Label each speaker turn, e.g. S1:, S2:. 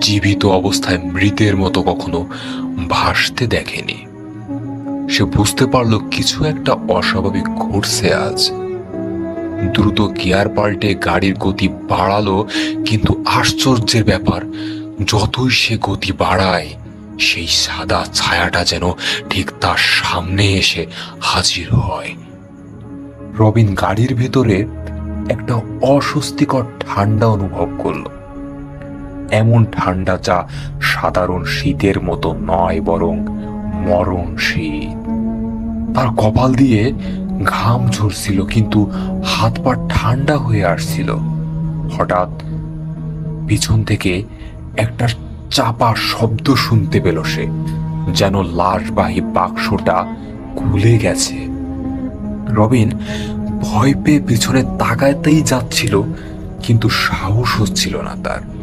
S1: জীবিত অবস্থায় মৃতের মতো কখনো ভাসতে দেখেনি। সে বুঝতে পারল কিছু একটা অস্বাভাবিক ঘটছে আজ। দ্রুত গিয়ার পাল্টে গাড়ির গতি বাড়ালো, কিন্তু আশ্চর্যের ব্যাপার, যতই সে গতি বাড়ায় সেই সাদা ছায়াটা যেন ঠিক তার সামনে এসে হাজির হয়। রবিন গাড়ির ভেতরে একটা অস্বস্তিকর ঠান্ডা অনুভব করল। এমন ঠান্ডা যা সাধারণ শীতের মতো নয়, বরং মরণ শীত। তার কপাল দিয়ে ঘাম ঝরছিল, কিন্তু হাত পা ঠান্ডা হয়ে আসছিল। হঠাৎ পিছন থেকে একটা চাপা শব্দ শুনতে পেল সে, যেন লাশবাহী বাক্সটা খুলে গেছে। রবিন ভয় পেয়ে পিছনে তাকাতেই যাচ্ছিল, কিন্তু সাহস হচ্ছিল না তার।